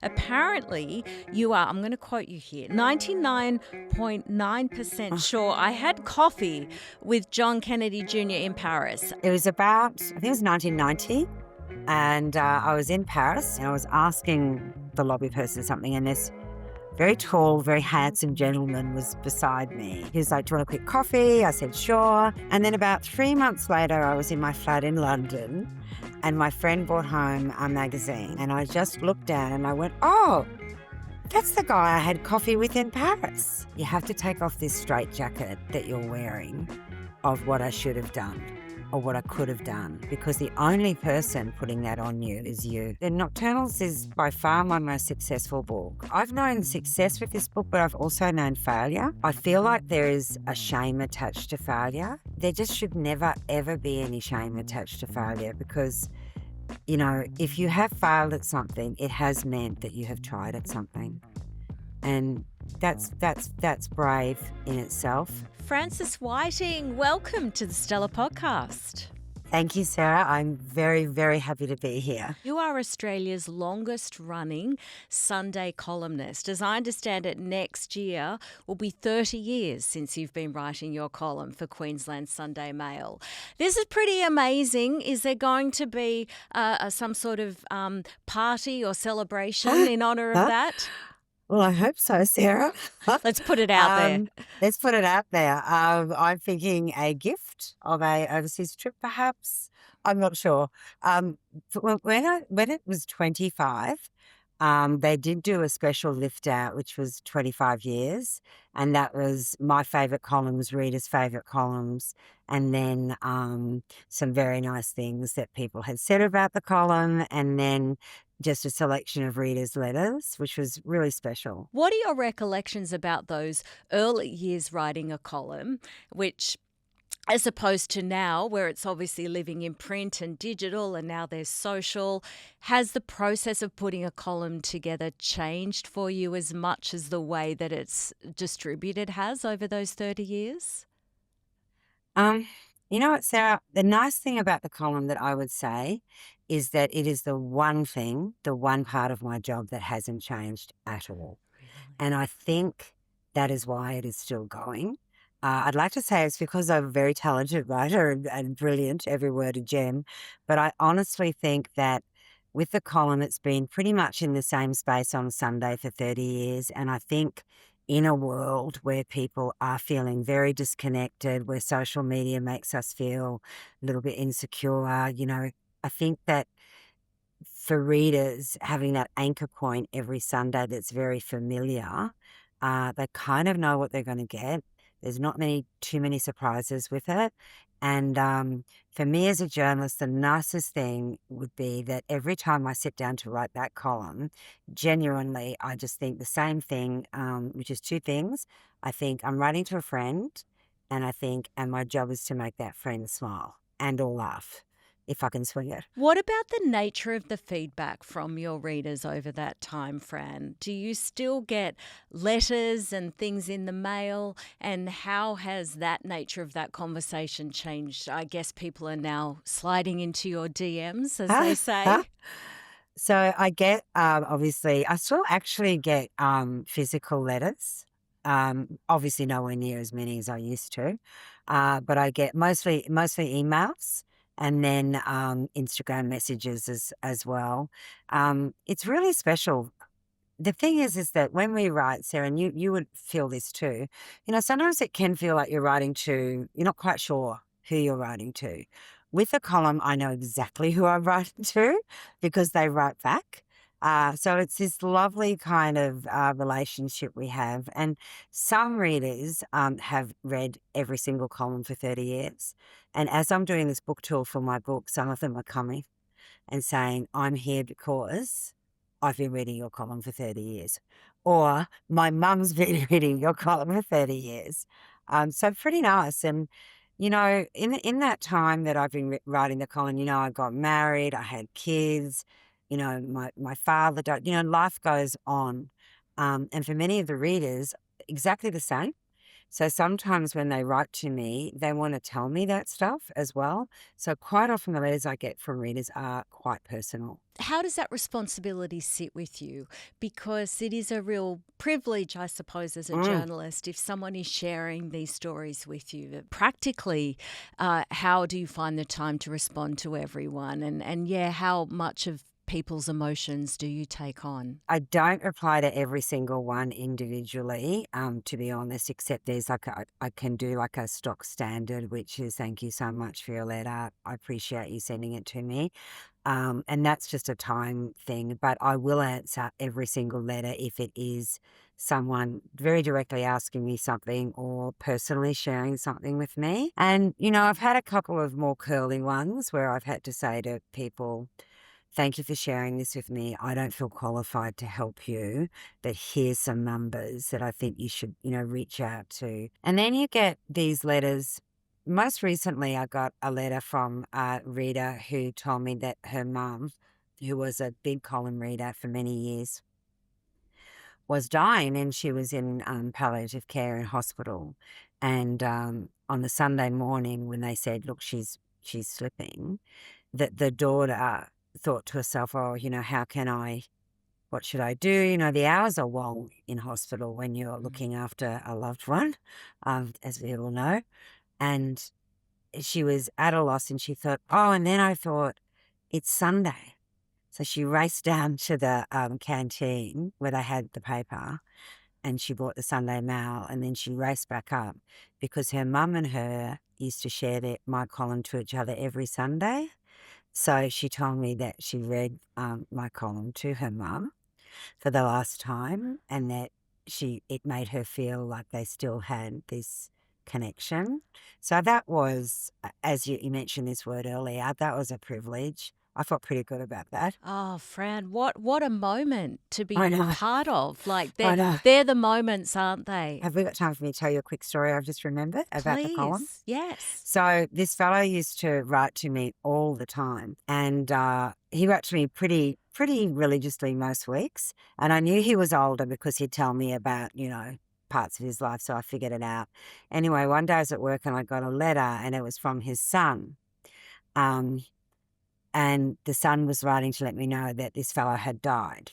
Apparently, you are, I'm going to quote you here, 99.9% sure I had coffee with John Kennedy Jr. in Paris. It was about, I think it was 1990, and I was in Paris and I was asking the lobby person something, and this very tall, very handsome gentleman was beside me. He was like, "Do you want a quick coffee?" I said, "Sure." And then about 3 months later, I was in my flat in London and my friend brought home a magazine, and I just looked down and I went, "Oh, that's the guy I had coffee with in Paris." You have to take off this straitjacket that you're wearing of what I should have done or what I could have done, because the only person putting that on you is you. The Nocturnals is by far my most successful book. I've known success with this book, but I've also known failure. I feel like there is a shame attached to failure. There just should never, ever be any shame attached to failure, because if you have failed at something, it has meant that you have tried at something. And that's brave in itself. Frances Whiting, welcome to the Stellar Podcast. Thank you, Sarah. I'm very, very happy to be here. You are Australia's longest running Sunday columnist. As I understand it, next year will be 30 years since you've been writing your column for Queensland Sunday Mail. This is pretty amazing. Is there going to be some sort of party or celebration in honour of that? Well, I hope so, Sarah. Let's put it out there. Let's put it out there. I'm thinking a gift of a overseas trip, perhaps. I'm not sure. When it was 25, they did do a special lift out, which was 25 years. And that was my favourite columns, readers' favourite columns, and then some very nice things that people had said about the column, and then just a selection of readers' letters, which was really special. What are your recollections about those early years writing a column, which, as opposed to now, where it's obviously living in print and digital and now there's social, has the process of putting a column together changed for you as much as the way that it's distributed has over those 30 years? You know what, Sarah? The nice thing about the column that I would say is that it is the one part of my job that hasn't changed at all. And I think that is why it is still going. I'd like to say it's because I'm a very talented writer and brilliant, every word a gem. But I honestly think that with the column, it's been pretty much in the same space on Sunday for 30 years. And I think in a world where people are feeling very disconnected, where social media makes us feel a little bit insecure, I think that for readers, having that anchor point every Sunday that's very familiar, they kind of know what they're going to get. There's not too many surprises with it. And for me as a journalist, the nicest thing would be that every time I sit down to write that column, genuinely, I just think the same thing, which is two things. I think I'm writing to a friend, and my job is to make that friend smile and or laugh, if I can swing it. What about the nature of the feedback from your readers over that time, Fran? Do you still get letters and things in the mail? And how has that nature of that conversation changed? I guess people are now sliding into your DMs, as they say. So I get, obviously, I still actually get physical letters. Obviously nowhere near as many as I used to. But I get mostly emails. And then Instagram messages as well. It's really special. The thing is that when we write, Sarah, and you would feel this too, sometimes it can feel like you're not quite sure who you're writing to. With a column, I know exactly who I'm writing to because they write back. So it's this lovely kind of relationship we have. And some readers have read every single column for 30 years. And as I'm doing this book tour for my book, some of them are coming and saying, "I'm here because I've been reading your column for 30 years." Or, "My mum's been reading your column for 30 years. So pretty nice. And, in that time that I've been writing the column, I got married, I had kids, my father died, life goes on. And for many of the readers, exactly the same. So sometimes when they write to me, they want to tell me that stuff as well. So quite often the letters I get from readers are quite personal. How does that responsibility sit with you? Because it is a real privilege, I suppose, as a Mm. journalist, if someone is sharing these stories with you. That practically, how do you find the time to respond to everyone? And yeah, how much of people's emotions do you take on? I don't reply to every single one individually, to be honest, except there's I can do like a stock standard, which is thank you so much for your letter. I appreciate you sending it to me. And that's just a time thing, but I will answer every single letter if it is someone very directly asking me something or personally sharing something with me. And, I've had a couple of more curly ones where I've had to say to people, thank you for sharing this with me. I don't feel qualified to help you, but here's some numbers that I think you should, reach out to. And then you get these letters. Most recently, I got a letter from a reader who told me that her mum, who was a big column reader for many years, was dying and she was in palliative care in hospital. And on the Sunday morning when they said, look, she's slipping, that the daughter thought to herself, oh, what should I do? The hours are long in hospital when you're looking after a loved one, as we all know. And she was at a loss and she thought, oh, and then I thought, it's Sunday. So she raced down to the canteen where they had the paper and she bought the Sunday Mail, and then she raced back up because her mum and her used to share my column to each other every Sunday. So she told me that she read my column to her mum for the last time and that it made her feel like they still had this connection. So that was, as you mentioned this word earlier, that was a privilege. I felt pretty good about that. Oh, Fran, what a moment to be I know. part of. Like I know. they're the moments, aren't they? Have we got time for me to tell you a quick story I've just remembered about the column? Please, yes. So this fellow used to write to me all the time, and he wrote to me pretty religiously most weeks. And I knew he was older because he'd tell me about, parts of his life, so I figured it out. Anyway, one day I was at work and I got a letter, and it was from his son. And the son was writing to let me know that this fellow had died.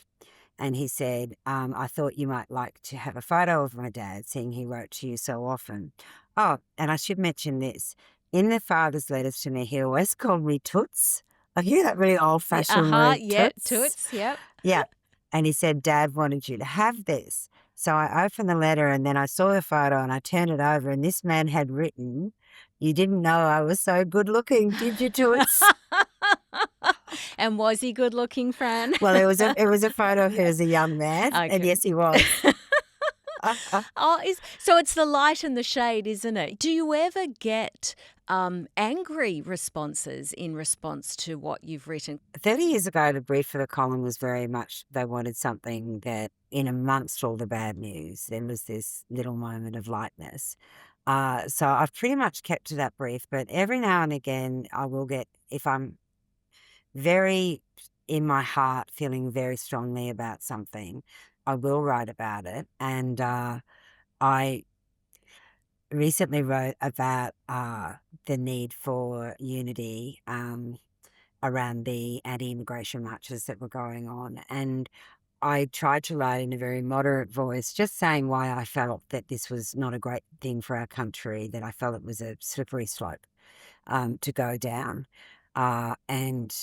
And he said, I thought you might like to have a photo of my dad, seeing he wrote to you so often. Oh, and I should mention this. In the father's letters to me, he always called me Toots. I hear that really old-fashioned word, Yeah, Toots. toots, yep. Yeah. And he said, Dad wanted you to have this. So I opened the letter and then I saw the photo and I turned it over and this man had written, you didn't know I was so good looking, did you, Toots? And was he good looking, Fran? Well, it was a photo of her as a young man, Okay. and yes, he was. So it's the light and the shade, isn't it? Do you ever get angry responses in response to what you've written? 30 years ago, the brief for the column was very much they wanted something that, in amongst all the bad news, there was this little moment of lightness. So I've pretty much kept to that brief, but every now and again, I will get, if I'm very in my heart feeling very strongly about something, I will write about it. And I recently wrote about the need for unity around the anti-immigration marches that were going on. And I tried to write in a very moderate voice, just saying why I felt that this was not a great thing for our country, that I felt it was a slippery slope to go down. And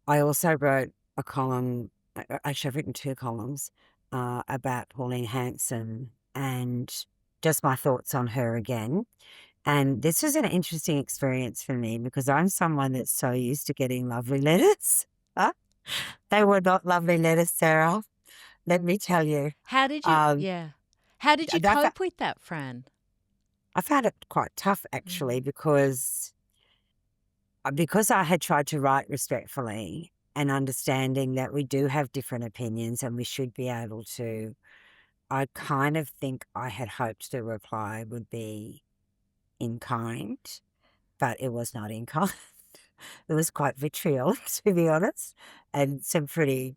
I also wrote a column, actually I've written 2 columns about Pauline Hanson and just my thoughts on her again. And this was an interesting experience for me because I'm someone that's so used to getting lovely letters. They were not lovely letters, Sarah. Let me tell you. How did you, How did you cope with that, Fran? I found it quite tough, actually, because I had tried to write respectfully and understanding that we do have different opinions and we should be able to, I kind of think I had hoped the reply would be in kind, but it was not in kind. It was quite vitriolic, to be honest, and some pretty,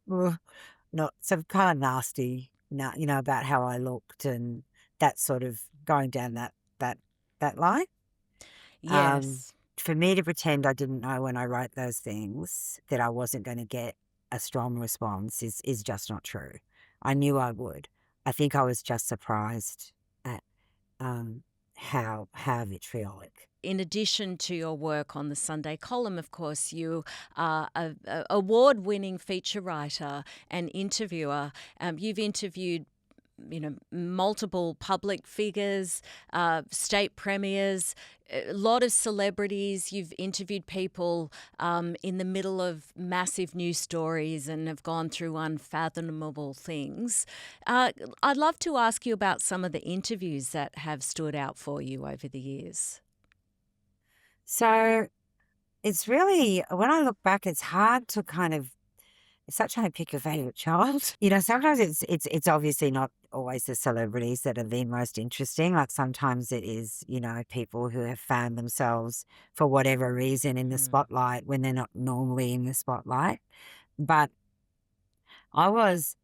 some kind of nasty, about how I looked and that sort of going down that line. Yes. For me to pretend I didn't know when I wrote those things that I wasn't going to get a strong response is just not true. I knew I would. I think I was just surprised at how vitriolic. In addition to your work on the Sunday column, of course, you are a award-winning feature writer and interviewer. You've interviewed, multiple public figures, state premiers, a lot of celebrities. You've interviewed people in the middle of massive news stories and have gone through unfathomable things. I'd love to ask you about some of the interviews that have stood out for you over the years. So it's really, when I look back, it's hard to kind of, it's such trying to pick your favourite child. Sometimes it's obviously not always the celebrities that are the most interesting. Like sometimes it is, people who have found themselves for whatever reason in the spotlight when they're not normally in the spotlight. But I was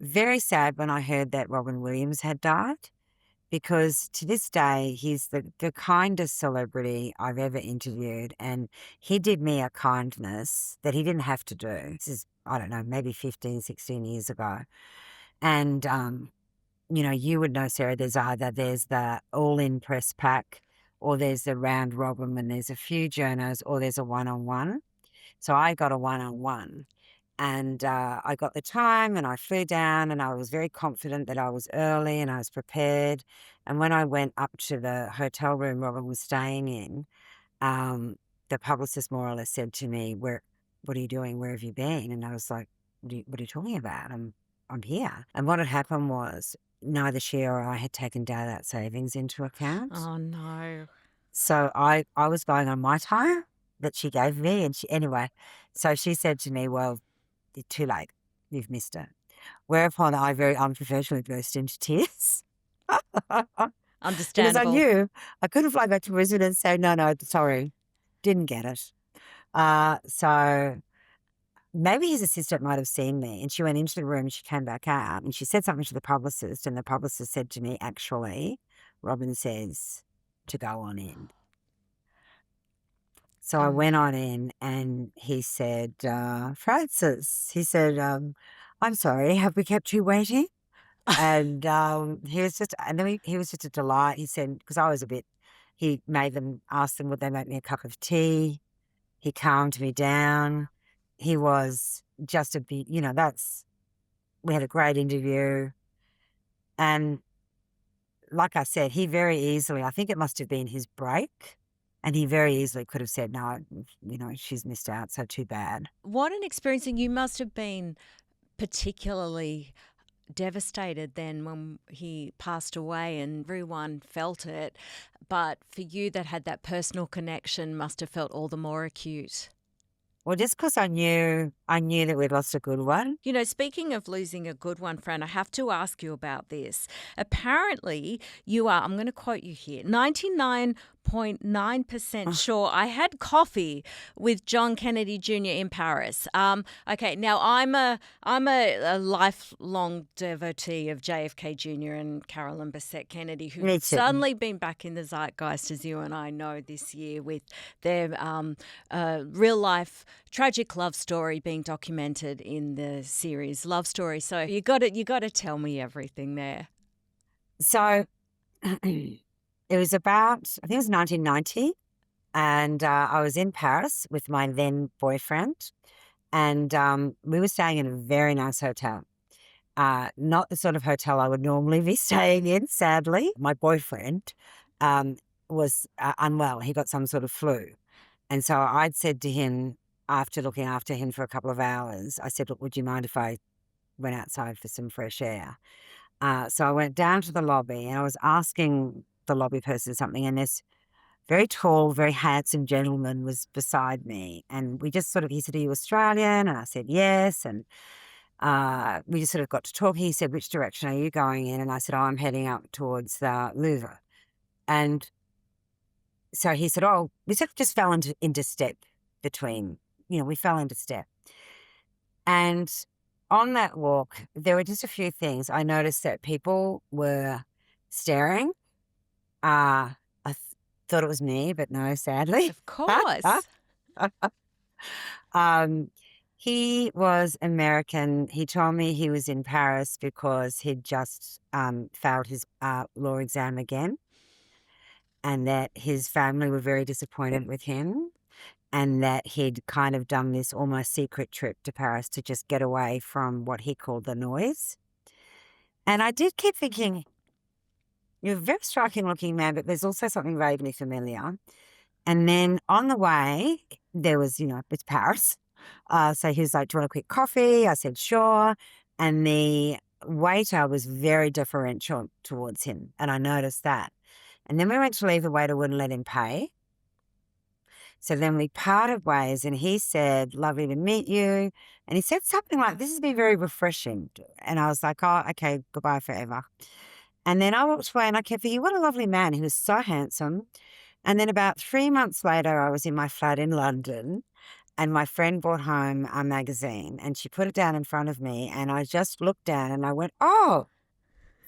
very sad when I heard that Robin Williams had died, because to this day, he's the kindest celebrity I've ever interviewed. And he did me a kindness that he didn't have to do. This is, I don't know, maybe 15, 16 years ago. And, you would know, Sarah, there's the all-in press pack, or there's the round robin, and there's a few journos, or there's a one-on-one. So I got a one-on-one. And I got the time and I flew down, and I was very confident that I was early and I was prepared. And when I went up to the hotel room Robin was staying in, the publicist more or less said to me, what are you doing? Where have you been? And I was like, what are you talking about? I'm here. And what had happened was neither she or I had taken daylight savings into account. Oh, no. So I was going on my time that she gave me. And anyway, so she said to me, well, too late, you've missed it. Whereupon I very unprofessionally burst into tears. Understandable. Because I knew I couldn't fly back to Brisbane and say, no, sorry, didn't get it. So maybe his assistant might have seen me, and she went into the room and she came back out and she said something to the publicist, and the publicist said to me, actually, Robin says to go on in. So I went on in and he said, Francis, he said, I'm sorry, have we kept you waiting? And he was just a delight. He said, because I was he made them, ask them would they make me a cup of tea. He calmed me down. He was just we had a great interview. And like I said, he very easily, I think it must have been his break, and he very easily could have said, no, she's missed out, so too bad. What an experience. And you must have been particularly devastated then when he passed away, and everyone felt it. But for you that had that personal connection must have felt all the more acute. Well, just because I knew that we'd lost a good one. Speaking of losing a good one, Fran, I have to ask you about this. Apparently, you are, I'm going to quote you here, 99.9% sure I had coffee with John Kennedy Jr. in Paris. Okay, now I'm a lifelong devotee of JFK Jr. and Carolyn Bessette Kennedy, who've suddenly been back in the zeitgeist, as you and I know, this year with their real-life tragic love story being documented in the series Love Story. So you got to tell me everything there. So it was about, I think it was 1990, and I was in Paris with my then boyfriend, and we were staying in a very nice hotel. Not the sort of hotel I would normally be staying in, sadly. My boyfriend was unwell. He got some sort of flu. And so I'd said to him, after looking after him for a couple of hours, I said, look, would you mind if I went outside for some fresh air? So I went down to the lobby and I was asking the lobby person something, and this very tall, very handsome gentleman was beside me. And we just he said, are you Australian? And I said, yes. And we just sort of got to talk. He said, which direction are you going in? And I said, I'm heading up towards the Louvre. And so he said, we sort of just fell into step between, we fell into step. And on that walk, there were just a few things. I noticed that people were staring I thought it was me, but no, sadly. Of course. Um, he was American. He told me he was in Paris because he'd just failed his law exam again, and that his family were very disappointed with him, and that he'd kind of done this almost secret trip to Paris to just get away from what he called the noise. And I did keep thinking, you're a very striking looking man, but there's also something vaguely familiar. And then on the way, there was, it's Paris. So he was like, do you want a quick coffee? I said, sure. And the waiter was very deferential towards him. And I noticed that. And then we went to leave, the waiter wouldn't let him pay. So then we parted ways and he said, lovely to meet you. And he said something like, this has been very refreshing. And I was like, oh, okay, goodbye forever. And then I walked away and I kept thinking, what a lovely man. He was so handsome. And then about 3 months later, I was in my flat in London and my friend brought home a magazine and she put it down in front of me and I just looked down and I went, oh,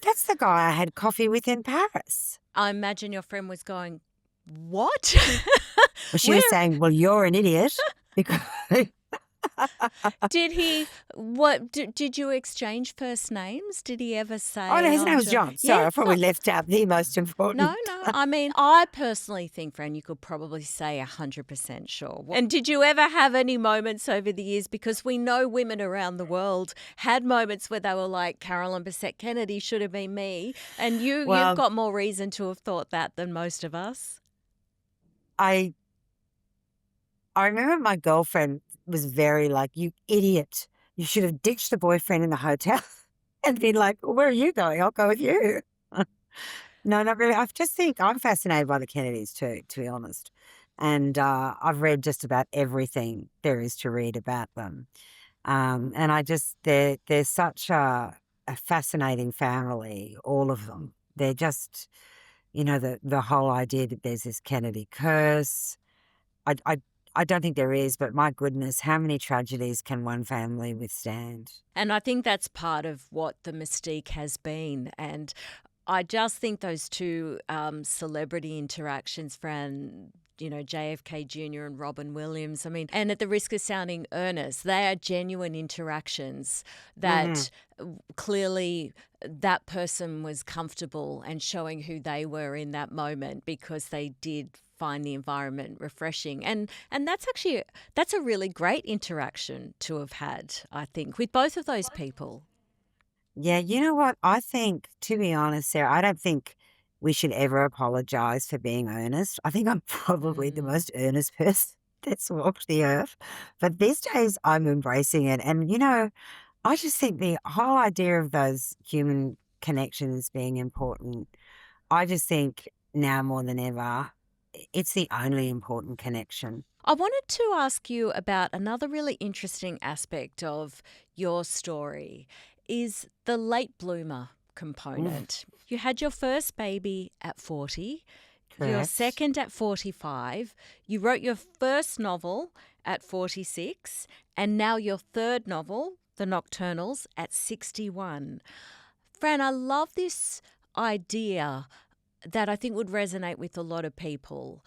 that's the guy I had coffee with in Paris. I imagine your friend was going, what? Well, she was saying, well, you're an idiot. Because did you exchange first names? Did he ever say? oh, no, his name was John. Sorry, I probably left out the most important. No. I mean, I personally think, Fran, you could probably say 100% sure. And did you ever have any moments over the years? Because we know women around the world had moments where they were like, Carolyn Bessette Kennedy should have been me. And you've got more reason to have thought that than most of us. I remember my girlfriend was very like, you idiot. You should have ditched the boyfriend in the hotel and been like, well, where are you going? I'll go with you. No, not really. I just think I'm fascinated by the Kennedys too, to be honest. And I've read just about everything there is to read about them. And I just, they're such a fascinating family, all of them. They're just, the whole idea that there's this Kennedy curse. I don't think there is, but my goodness, how many tragedies can one family withstand? And I think that's part of what the mystique has been. And I just think those two celebrity interactions, Fran, JFK Jr. and Robin Williams. I mean, and at the risk of sounding earnest, they are genuine interactions that clearly that person was comfortable and showing who they were in that moment because they did find the environment refreshing. And that's a really great interaction to have had, I think, with both of those people. Yeah, you know what? I think, to be honest, Sarah, I don't think we should ever apologize for being earnest. I think I'm probably the most earnest person that's walked the earth. But these days I'm embracing it. And, I just think the whole idea of those human connections being important, I just think now more than ever, it's the only important connection. I wanted to ask you about another really interesting aspect of your story is the late bloomer component. You had your first baby at 40, Correct. Your second at 45, you wrote your first novel at 46, and now your third novel, The Nocturnals, at 61. Fran, I love this idea that I think would resonate with a lot of people.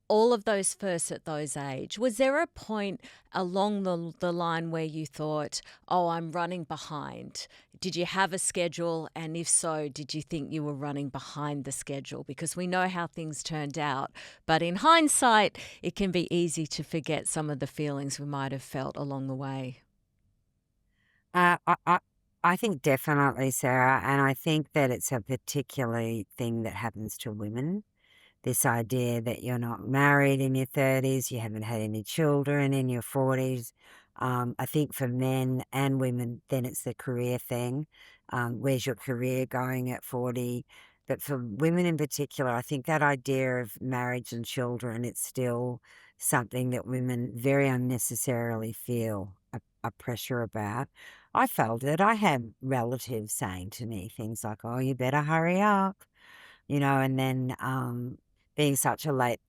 All of those firsts at those age. Was there a point along the line where you thought, oh, I'm running behind? Did you have a schedule? And if so, did you think you were running behind the schedule? Because we know how things turned out. But in hindsight, it can be easy to forget some of the feelings we might have felt along the way. I think definitely, Sarah, and I think that it's a particular thing that happens to women. This idea that you're not married in your 30s, you haven't had any children in your 40s. I think for men and women, then it's the career thing. Where's your career going at 40? But for women in particular, I think that idea of marriage and children, it's still something that women very unnecessarily feel a pressure about. I felt it. I had relatives saying to me things like, oh, you better hurry up, and then being such a late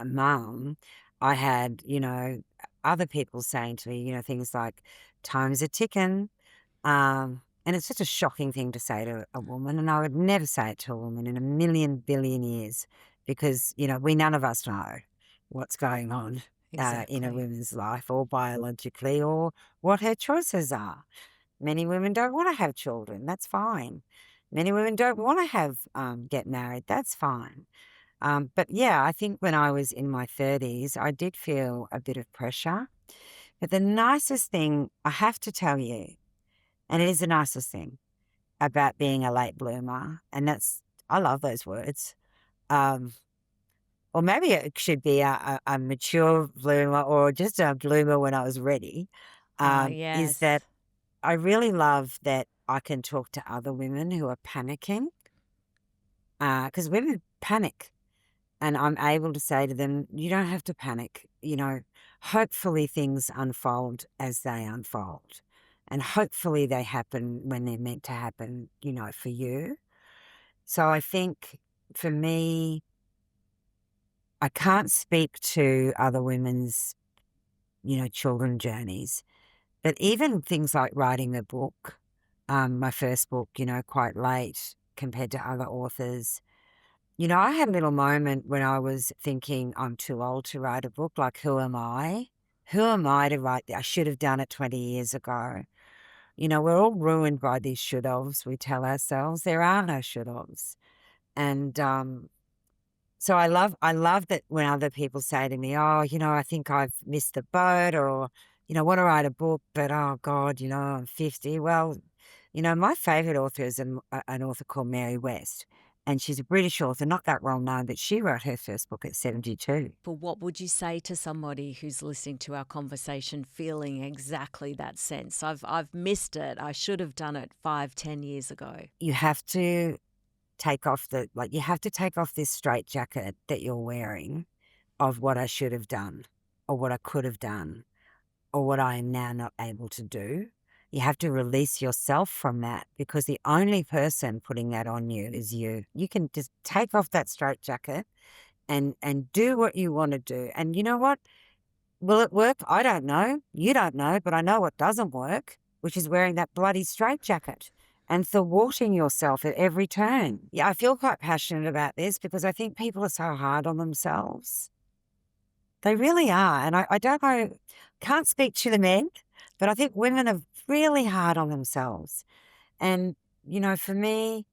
mum, I had, other people saying to me, things like, time's a ticking. And And it's such a shocking thing to say to a woman, and I would never say it to a woman in a million billion years because, we none of us know what's going on in a Exactly. woman's life or biologically or what her choices are. Many women don't want to have children. That's fine. Many women don't want to get married. That's fine. But yeah, I think when I was in my 30s, I did feel a bit of pressure. But the nicest thing I have to tell you, and it is the nicest thing about being a late bloomer, and I love those words. Or maybe it should be a mature bloomer or just a bloomer when I was ready, Ah, is that yes. I really love that I can talk to other women who are panicking, because women panic. And I'm able to say to them, you don't have to panic. Hopefully things unfold as they unfold. And hopefully they happen when they're meant to happen, for you. So I think for me, I can't speak to other women's, children journeys, but even things like writing a book, my first book, quite late compared to other authors. I had a little moment when I was thinking I'm too old to write a book. Like, who am I? Who am I to write? I should have done it 20 years ago. We're all ruined by these should-haves we tell ourselves. There are no should-haves. And so I love that when other people say to me, oh, I think I've missed the boat, or, want to write a book, but oh God, I'm 50. Well, my favourite author is an author called Mary West, and she's a British author, not that well known, but she wrote her first book at 72. But what would you say to somebody who's listening to our conversation feeling exactly that sense? I've missed it. I should have done it 5, 10 years ago. You have to you have to take off this straitjacket that you're wearing of what I should have done or what I could have done or what I am now not able to do. You have to release yourself from that, because the only person putting that on you is you. You can just take off that straitjacket and do what you want to do. And you know what? Will it work? I don't know. You don't know, but I know what doesn't work, which is wearing that bloody straitjacket and thwarting yourself at every turn. Yeah, I feel quite passionate about this because I think people are so hard on themselves. They really are. And I don't know, can't speak to the men, but I think women are really hard on themselves. And, for me,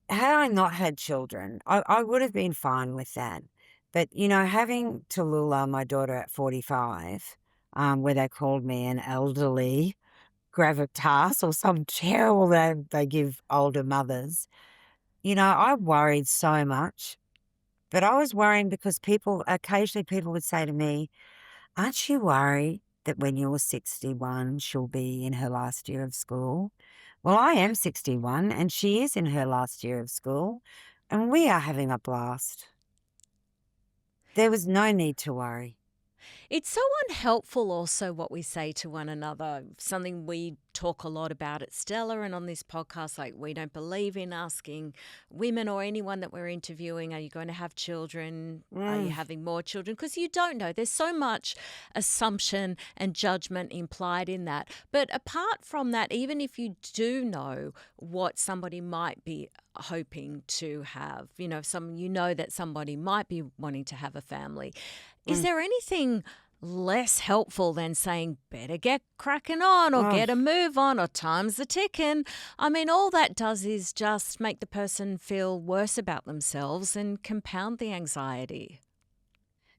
had I not had children, I would have been fine with that. But, having Tallulah, my daughter, at 45, where they called me an elderly gravitas or some terrible name they give older mothers, I worried so much. But I was worrying because occasionally people would say to me, aren't you worried that when you're 61, she'll be in her last year of school? Well, I am 61 and she is in her last year of school, and we are having a blast. There was no need to worry. It's so unhelpful also what we say to one another. Something we talk a lot about at Stella and on this podcast, like we don't believe in asking women or anyone that we're interviewing, are you going to have children? Are you having more children? Because you don't know. There's so much assumption and judgment implied in that. But apart from that, even if you do know what somebody might be hoping to have, that somebody might be wanting to have a family, is there anything less helpful than saying, better get cracking on or get a move on or time's a ticking? I mean, all that does is just make the person feel worse about themselves and compound the anxiety.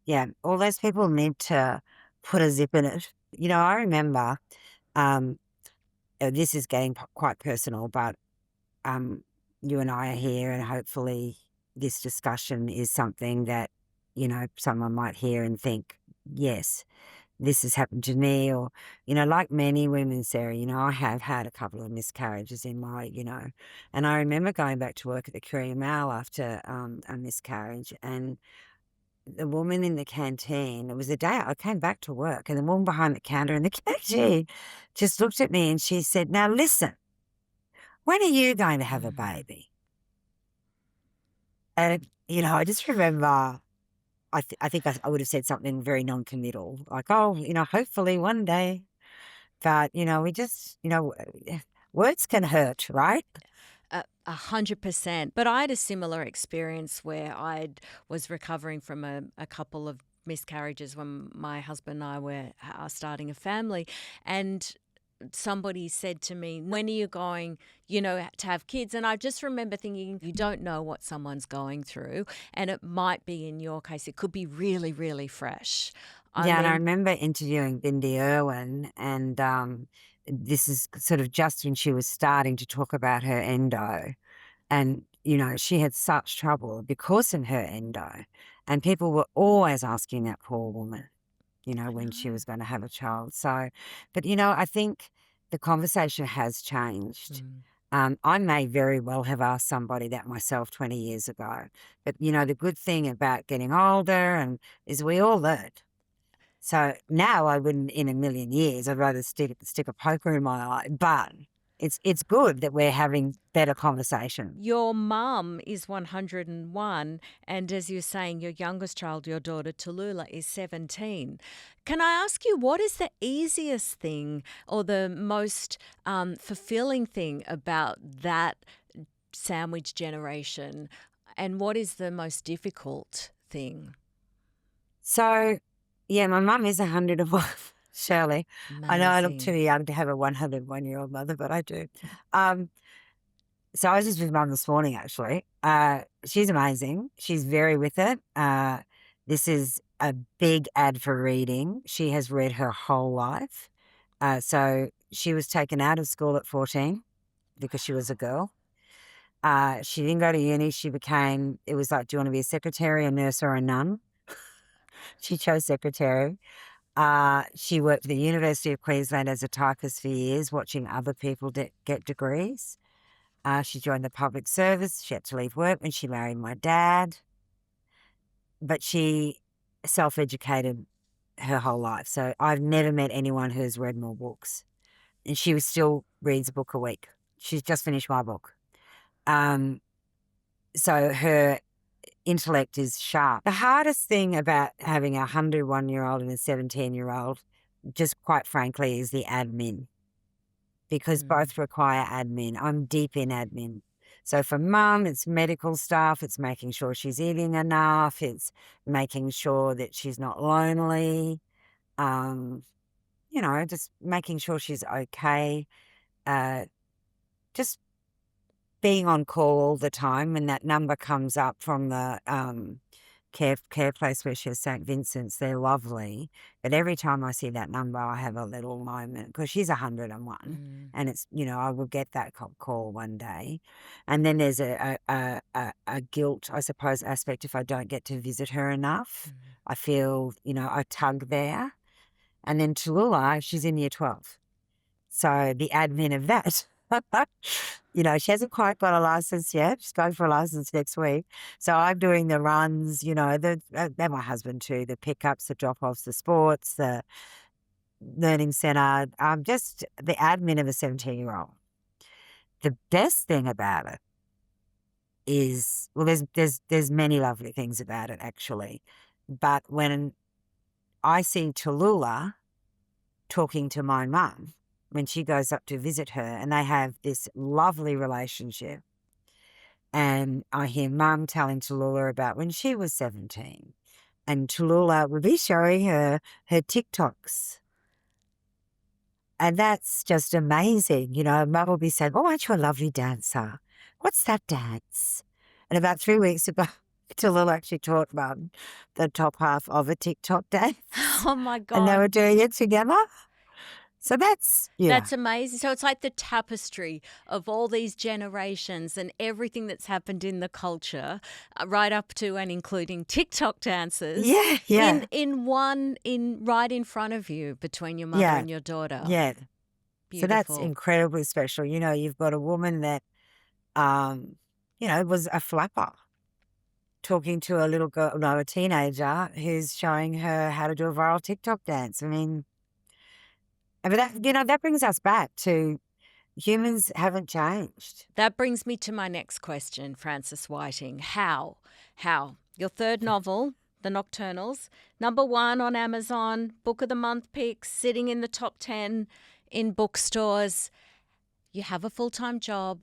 Yeah, all those people need to put a zip in it. I remember, this is getting quite personal, but you and I are here, and hopefully this discussion is something that, someone might hear and think, yes, this has happened to me. Or, like many women, Sarah, I have had a couple of miscarriages in my, and I remember going back to work at the Courier Mail after a miscarriage, and the woman in the canteen, it was the day I came back to work, and the woman behind the counter in the canteen just looked at me and she said, now listen, when are you going to have a baby? And, I just remember, I think I would have said something very non-committal, like, oh, hopefully one day. But, we just, words can hurt, right? 100%. But I had a similar experience where I was recovering from a couple of miscarriages when my husband and I were starting a family. And somebody said to me, when are you going, to have kids? And I just remember thinking, you don't know what someone's going through. And it might be, in your case, it could be really, really fresh. Yeah, and I remember interviewing Bindi Irwin, and this is sort of just when she was starting to talk about her endo. And, she had such trouble because of her endo. And people were always asking that poor woman, when she was going to have a child. So, but, I think the conversation has changed. I may very well have asked somebody that myself 20 years ago. But, the good thing about getting older is we all learn. So now I wouldn't, in a million years, I'd rather stick a poker in my eye. But it's good that we're having better conversation. Your mum is 101, and as you're saying, your youngest child, your daughter Tallulah, is 17. Can I ask you, what is the easiest thing or the most fulfilling thing about that sandwich generation, and what is the most difficult thing? So, yeah, my mum is 101. Shirley. Amazing. I know I look too young to have a 101-year-old mother, but I do. So I was just with Mum this morning, actually. She's amazing. She's very with it. This is a big ad for reading. She has read her whole life. So she was taken out of school at 14 because she was a girl. She didn't go to uni. It was like, do you want to be a secretary, a nurse, or a nun? She chose secretary. She worked at the University of Queensland as a typist for years, watching other people get degrees. She joined the public service. She had to leave work when she married my dad. But she self-educated her whole life. So I've never met anyone who's read more books. And she still reads a book a week. She's just finished my book. So her intellect is sharp. The hardest thing about having a 101-year-old and a 17-year-old, just quite frankly, is the admin, because both require admin. I'm deep in admin. So for Mum, it's medical stuff. It's making sure she's eating enough. It's making sure that she's not lonely. Just making sure she's okay. Just being on call all the time when that number comes up from the care place where she has St. Vincent's. They're lovely. But every time I see that number, I have a little moment because she's 101 and it's, I will get that call one day. And then there's a guilt, I suppose, aspect if I don't get to visit her enough. I feel, a tug there. And then Tallulah, she's in year 12. So the admin of that. She hasn't quite got a license yet. She's going for a license next week. So I'm doing the runs, and my husband too, the pickups, the drop-offs, the sports, the learning centre, just the admin of a 17-year-old. The best thing about it is, well, there's many lovely things about it, actually. But when I see Tallulah talking to my mum, when she goes up to visit her, and they have this lovely relationship. And I hear Mum telling Tallulah about when she was 17. And Tallulah would be showing her TikToks. And that's just amazing. Mum will be saying, oh, aren't you a lovely dancer? What's that dance? And about 3 weeks ago, Tallulah actually taught Mum the top half of a TikTok dance. Oh, my God. And they were doing it together. So that's amazing. So it's like the tapestry of all these generations and everything that's happened in the culture, right up to and including TikTok dances. Yeah. Right in front of you, between your mother and your daughter. Yeah. Beautiful. So that's incredibly special. You've got a woman that, was a flapper, talking to a little girl, a teenager who's showing her how to do a viral TikTok dance. I mean, but that brings us back to humans haven't changed. That brings me to my next question, Frances Whiting. How? Your third novel, The Nocturnals, #1 on Amazon, Book of the Month picks, sitting in the top 10 in bookstores. You have a full-time job.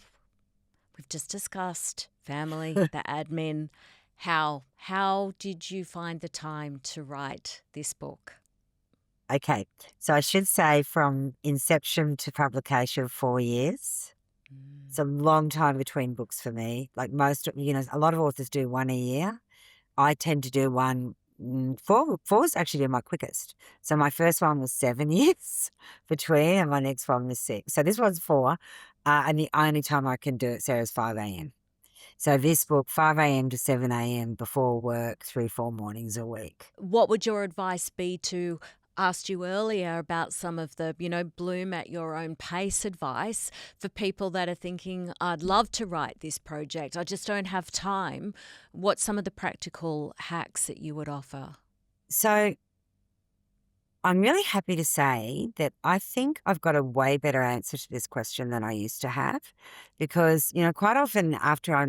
We've just discussed family, the admin. How did you find the time to write this book? Okay. So I should say from inception to publication, 4 years. It's a long time between books for me. Like most, a lot of authors do one a year. I tend to do one. Four is actually my quickest. So my first one was 7 years between, and my next one was 6. So this one's 4, and the only time I can do it, Sarah, is 5 a.m. So this book, 5 a.m. to 7 a.m. before work, 3-4 mornings a week. What would your advice be to asked you earlier about some of the, bloom at your own pace advice for people that are thinking, I'd love to write this project, I just don't have time. What's some of the practical hacks that you would offer? So I'm really happy to say that I think I've got a way better answer to this question than I used to have, because, quite often after I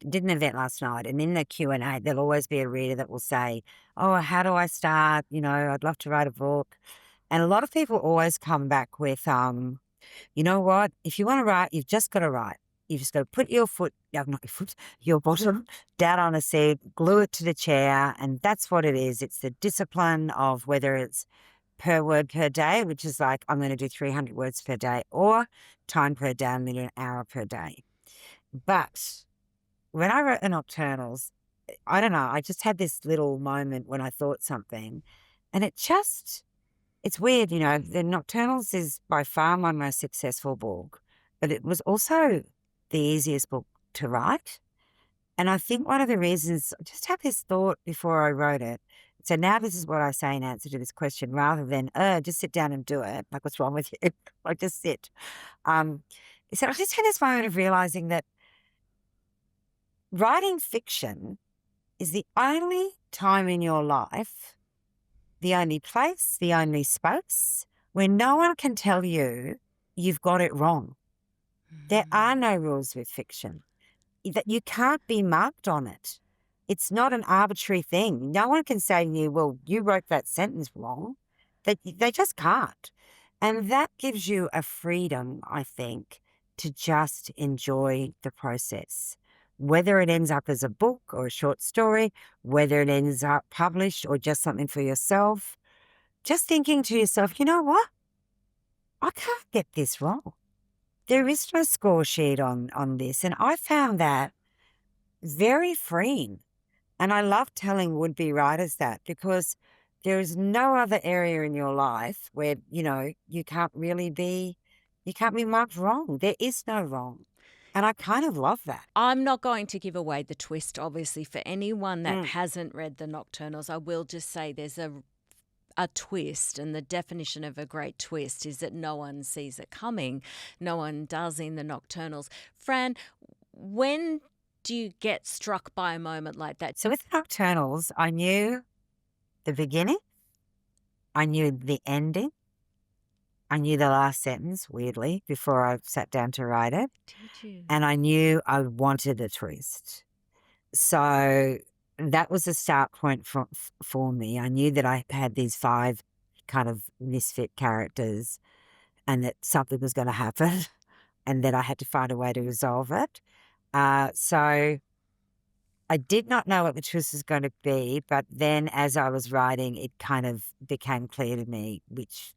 did an event last night, and in the Q&A, there'll always be a reader that will say, oh, how do I start? I'd love to write a book. And a lot of people always come back with, you know what? If you want to write, you've just got to write. You've just got to put your bottom down on a seat, glue it to the chair, and that's what it is. It's the discipline of whether it's per word per day, which is like I'm going to do 300 words per day, or time per day, I'm going to do an hour per day. But when I wrote the Nocturnals, I don't know, I just had this little moment when I thought something, and it's weird, the Nocturnals is by far my most successful book, but it was also the easiest book to write. And I think one of the reasons, I just had this thought before I wrote it. So now this is what I say in answer to this question, rather than, just sit down and do it. Like, what's wrong with you? Like, just sit. So I just had this moment of realizing that writing fiction is the only time in your life, the only place, the only space where no one can tell you you've got it wrong. There are no rules with fiction. That you can't be marked on it. It's not an arbitrary thing. No one can say to you, well, you wrote that sentence wrong. They just can't. And that gives you a freedom, I think, to just enjoy the process. Whether it ends up as a book or a short story, whether it ends up published or just something for yourself, just thinking to yourself, you know what? I can't get this wrong. There is no score sheet on this. And I found that very freeing. And I love telling would-be writers that, because there is no other area in your life where, you can't be marked wrong. There is no wrong. And I kind of love that. I'm not going to give away the twist, obviously, for anyone that hasn't read the Nocturnals. I will just say there's a twist, and the definition of a great twist is that no one sees it coming. No one does in the Nocturnals. Fran, when do you get struck by a moment like that? So with the Nocturnals, I knew the beginning, I knew the ending, I knew the last sentence, weirdly, before I sat down to write it. Did you? And I knew I wanted a twist. So that was a start point for me. I knew that I had these 5 kind of misfit characters, and that something was going to happen, and that I had to find a way to resolve it. So I did not know what the twist was going to be, but then as I was writing, it kind of became clear to me which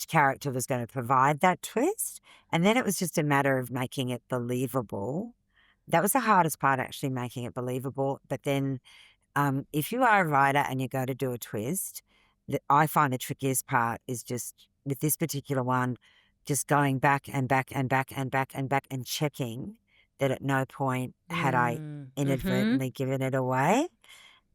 character was going to provide that twist. And then it was just a matter of making it believable. That was the hardest part, actually, making it believable. But then if you are a writer and you go to do a twist, I find the trickiest part is just, with this particular one, just going back and back and back and back and back and checking that at no point had I inadvertently given it away.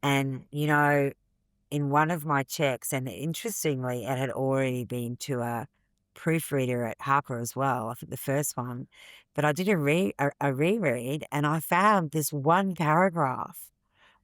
And, in one of my checks, and interestingly, it had already been to a proofreader at Harper as well, I think the first one, but I did a reread, and I found this one paragraph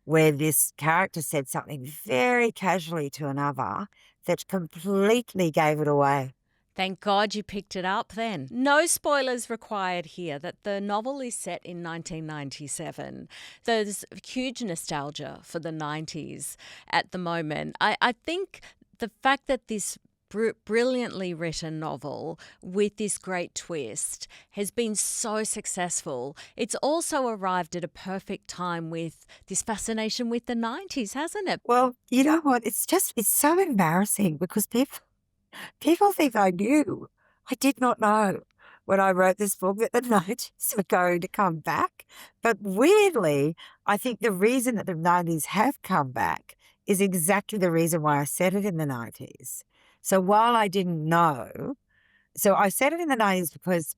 where this character said something very casually to another that completely gave it away. Thank God you picked it up then. No spoilers required here, that the novel is set in 1997. There's huge nostalgia for the 90s at the moment. I think the fact that this brilliantly written novel with this great twist has been so successful. It's also arrived at a perfect time with this fascination with the 90s, hasn't it? Well, you know what? It's so embarrassing because people think I knew. I did not know when I wrote this book that the 90s were going to come back. But weirdly, I think the reason that the 90s have come back is exactly the reason why I set it in the 90s. So while I didn't know, so I set it in the 90s because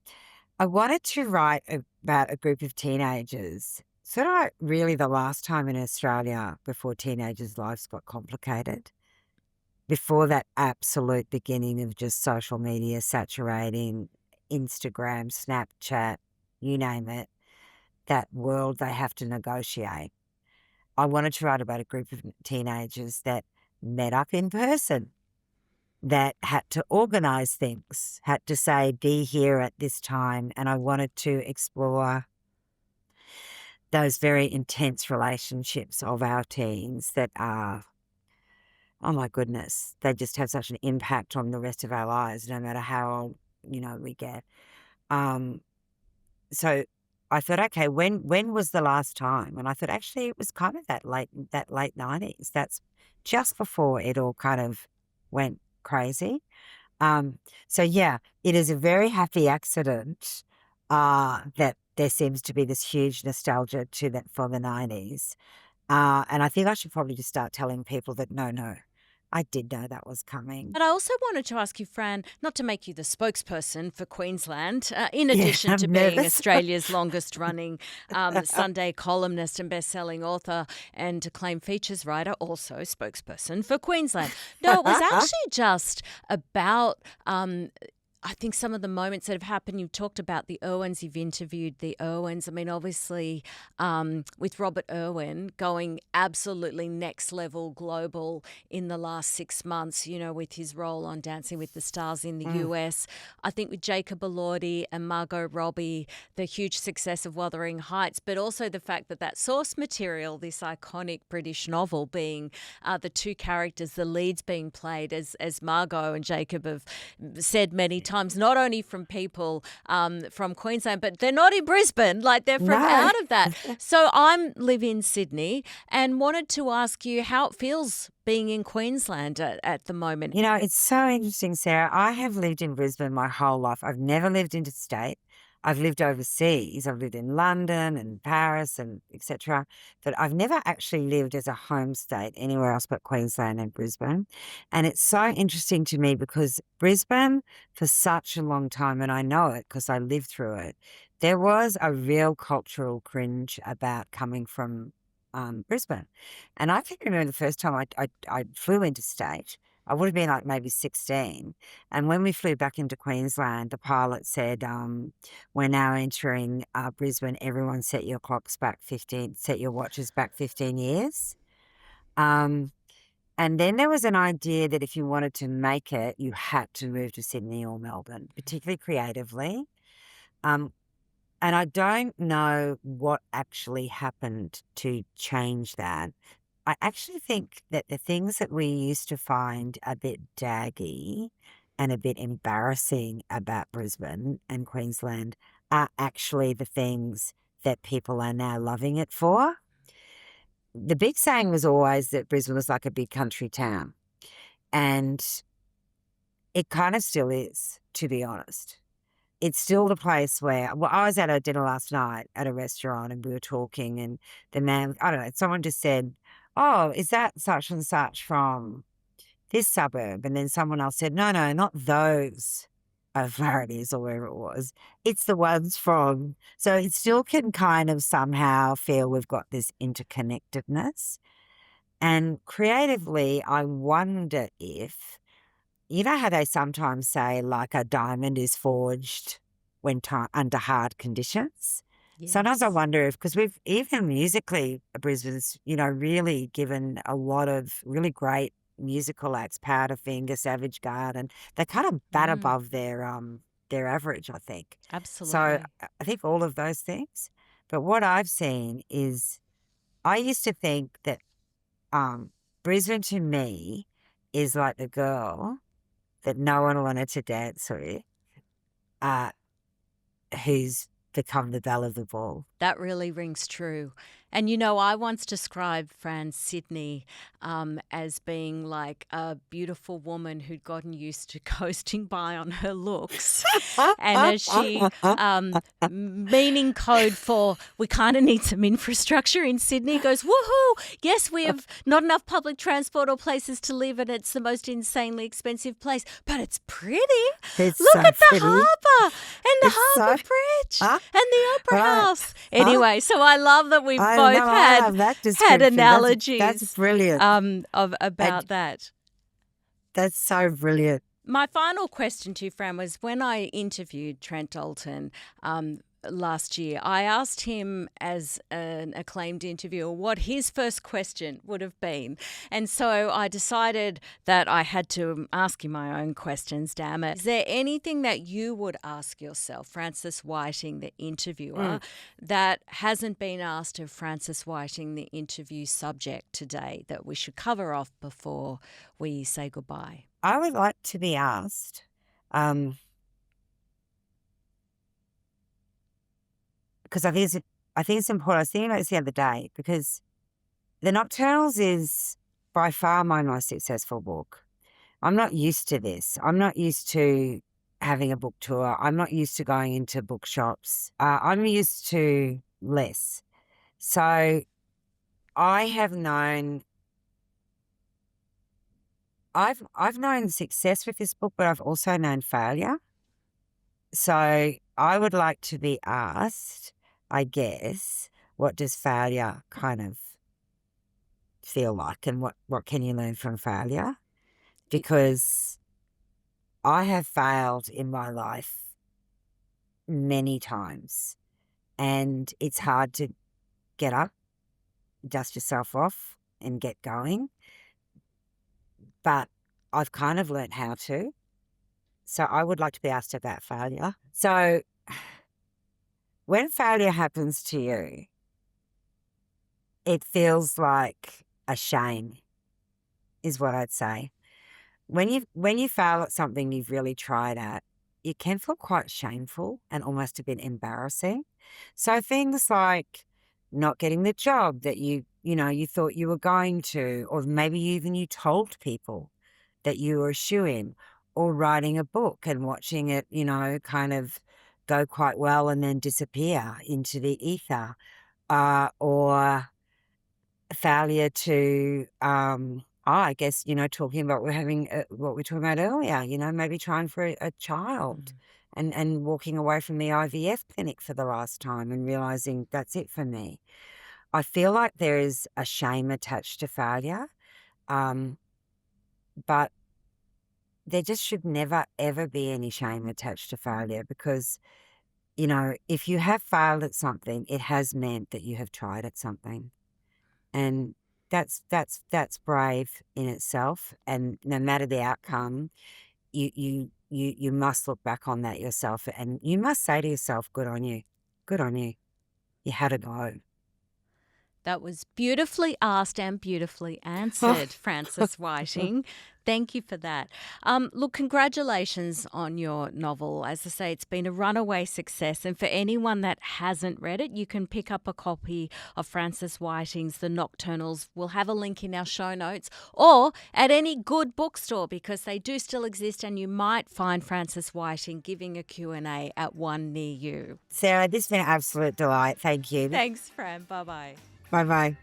I wanted to write about a group of teenagers, sort of like really the last time in Australia before teenagers' lives got complicated, before that absolute beginning of just social media saturating Instagram, Snapchat, you name it, that world they have to negotiate. I wanted to write about a group of teenagers that met up in person, that had to organise things, had to say, be here at this time. And I wanted to explore those very intense relationships of our teens that are, oh my goodness, they just have such an impact on the rest of our lives, no matter how old, we get. Um, so I thought, okay, when was the last time? And I thought, actually, it was kind of that late 90s. That's just before it all kind of went crazy. So yeah, it is a very happy accident that there seems to be this huge nostalgia to that for the 90s. And I think I should probably just start telling people that no, I did know that was coming. But I also wanted to ask you, Fran, not to make you the spokesperson for Queensland, in Yeah, addition to I'm being nervous. Australia's longest running Sunday columnist and best-selling author and acclaimed features writer, also spokesperson for Queensland. No, it was actually just about I think some of the moments that have happened, you've talked about the Irwins, you've interviewed the Irwins. I mean, obviously, with Robert Irwin going absolutely next level global in the last 6 months, with his role on Dancing with the Stars in the US. I think with Jacob Elordi and Margot Robbie, the huge success of Wuthering Heights, but also the fact that source material, this iconic British novel, being the two characters, the leads being played, as Margot and Jacob have said many times, not only from people from Queensland, but they're not in Brisbane, like they're from out of that. So I live in Sydney and wanted to ask you how it feels being in Queensland at the moment. It's so interesting, Sarah. I have lived in Brisbane my whole life. I've never lived interstate. I've lived overseas. I've lived in London and Paris and etc. But I've never actually lived as a home state anywhere else but Queensland and Brisbane. And it's so interesting to me because Brisbane, for such a long time, and I know it because I lived through it, there was a real cultural cringe about coming from Brisbane. And I think I remember the first time I flew interstate, I would have been like maybe 16. And when we flew back into Queensland, the pilot said, we're now entering Brisbane. Everyone set your watches back 15 years. And then there was an idea that if you wanted to make it, you had to move to Sydney or Melbourne, particularly creatively. And I don't know what actually happened to change that. I actually think that the things that we used to find a bit daggy and a bit embarrassing about Brisbane and Queensland are actually the things that people are now loving it for. The big saying was always that Brisbane was like a big country town. And it kind of still is, to be honest. It's still the place where, I was at a dinner last night at a restaurant and we were talking and the man, I don't know, someone just said, oh, is that such and such from this suburb? And then someone else said, no, not those varieties or wherever it was. It's the ones from, so it still can kind of somehow feel we've got this interconnectedness. And creatively, I wonder if, you know how they sometimes say like a diamond is forged under hard conditions? Yes. Sometimes I wonder if, because we've, even musically, Brisbane's, really given a lot of really great musical acts, Powderfinger, Savage Garden. They kind of bat above their average, I think. Absolutely. So I think all of those things. But what I've seen is, I used to think that Brisbane to me is like the girl that no one wanted to dance with, who's become the belle of the ball. That really rings true. And I once described Fran Sidney as being like a beautiful woman who'd gotten used to coasting by on her looks. And as she, meaning code for we kind of need some infrastructure in Sydney, goes, woohoo, yes, we have not enough public transport or places to live, and it's the most insanely expensive place, but it's pretty. It's Look so at the pretty. harbour and the It's so- harbour bridge and the opera Right. house. Anyway, so I love that we've I both know, I love that had description. That's analogies brilliant. about that. That's so brilliant. My final question to you, Fran, was when I interviewed Trent Dalton last year, I asked him as an acclaimed interviewer what his first question would have been. And so I decided that I had to ask you my own questions, damn it. Is there anything that you would ask yourself, Frances Whiting, the interviewer, that hasn't been asked of Frances Whiting, the interview subject today, that we should cover off before we say goodbye? I would like to be asked, because I think it's important. I was thinking about this the other day, because The Nocturnals is by far my most successful book. I'm not used to this. I'm not used to having a book tour. I'm not used to going into bookshops. I'm used to less. So I've known success with this book, but I've also known failure. So I would like to be asked, I guess, what does failure kind of feel like, and what can you learn from failure? Because I have failed in my life many times, and it's hard to get up, dust yourself off and get going. But I've kind of learnt how to. So I would like to be asked about failure. So when failure happens to you, it feels like a shame, is what I'd say. When you fail at something you've really tried at, it can feel quite shameful and almost a bit embarrassing. So things like not getting the job that you thought you were going to, or maybe even you told people that you were a shoo-in, or writing a book and watching it, kind of go quite well and then disappear into the ether, or failure to, I guess, talking about what we were talking about earlier, maybe trying for a child and walking away from the IVF clinic for the last time and realising that's it for me. I feel like there is a shame attached to failure, but there just should never, ever be any shame attached to failure, because, if you have failed at something, it has meant that you have tried at something. And that's brave in itself. And no matter the outcome, you must look back on that yourself, and you must say to yourself, good on you. Good on you. You had a go. That was beautifully asked and beautifully answered, Frances Whiting. Thank you for that. Look, congratulations on your novel. As I say, it's been a runaway success. And for anyone that hasn't read it, you can pick up a copy of Frances Whiting's The Nocturnals. We'll have a link in our show notes, or at any good bookstore, because they do still exist, and you might find Frances Whiting giving a Q&A at one near you. Sarah, this has been an absolute delight. Thank you. Thanks, Fran. Bye-bye. Bye-bye.